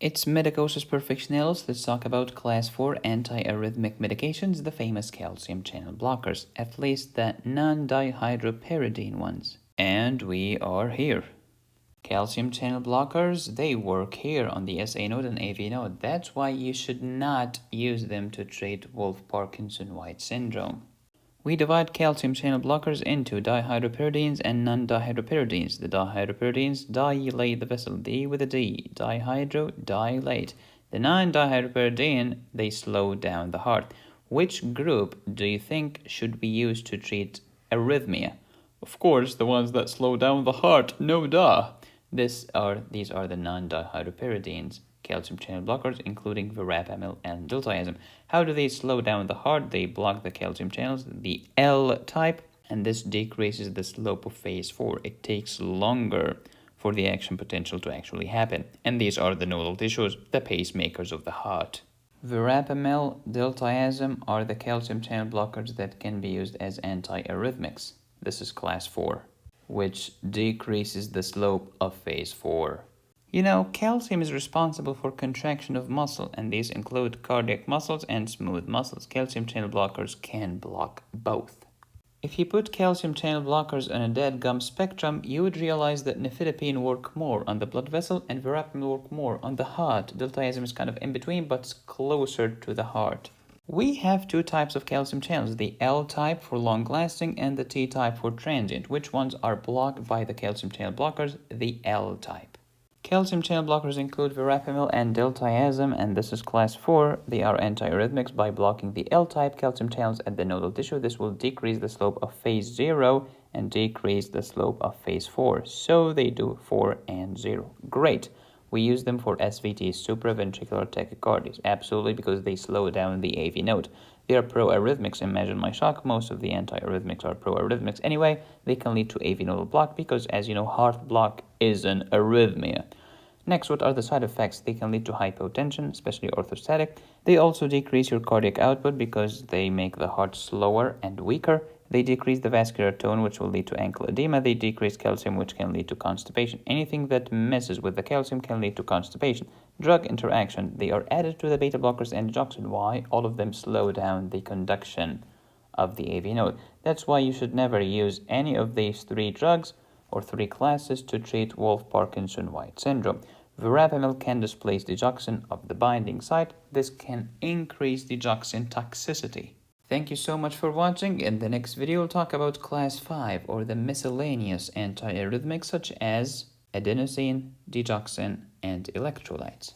It's Medicosis Perfectionalis. Let's talk about class 4 antiarrhythmic medications, the famous calcium channel blockers, at least the non-dihydropyridine ones. And we are here. Calcium channel blockers, they work here on the SA node and AV node. That's why you should not use them to treat Wolff-Parkinson-White syndrome. We divide calcium channel blockers into dihydropyridines and non-dihydropyridines. The dihydropyridines dilate the vessel, D with a D. Dihydro, dilate. The non-dihydropyridine, they slow down the heart. Which group do you think should be used to treat arrhythmia? Of course, the ones that slow down the heart, no duh. These are the non-dihydropyridines. Calcium channel blockers, including verapamil and diltiazem. How do they slow down the heart? They block the calcium channels, the L type, and this decreases the slope of phase 4. It takes longer for the action potential to actually happen. And these are the nodal tissues, the pacemakers of the heart. Verapamil, diltiazem are the calcium channel blockers that can be used as antiarrhythmics. This is class 4, which decreases the slope of phase 4. You know, calcium is responsible for contraction of muscle, and these include cardiac muscles and smooth muscles. Calcium channel blockers can block both. If you put calcium channel blockers on a dead gum spectrum, you would realize that nifedipine work more on the blood vessel and verapamil work more on the heart. Diltiazem is kind of in between, but closer to the heart. We have two types of calcium channels, the L type for long-lasting and the T type for transient. Which ones are blocked by the calcium channel blockers? The L type. Calcium channel blockers include verapamil and diltiazem, and this is class 4. They are antiarrhythmics by blocking the L-type calcium channels at the nodal tissue. This will decrease the slope of phase 0 and decrease the slope of phase 4. So they do 4 and 0. Great. We use them for SVT, supraventricular tachycardias. Absolutely, because they slow down the AV node. They are pro-arrhythmics. Imagine my shock. Most of the antiarrhythmics are pro-arrhythmics. Anyway, they can lead to AV nodal block because, as you know, heart block is an arrhythmia. Next, what are the side effects? They can lead to hypotension, especially orthostatic. They also decrease your cardiac output because they make the heart slower and weaker. They decrease the vascular tone, which will lead to ankle edema. They decrease calcium, which can lead to constipation. Anything that messes with the calcium can lead to constipation. Drug interaction. They are added to the beta blockers and digoxin. Why? All of them slow down the conduction of the AV node. That's why you should never use any of these three drugs or three classes to treat Wolff-Parkinson-White syndrome. Verapamil can displace digoxin of the binding site. This can increase digoxin toxicity. Thank you so much for watching. In the next video, we'll talk about class 5 or the miscellaneous antiarrhythmics such as adenosine, digoxin, and electrolytes.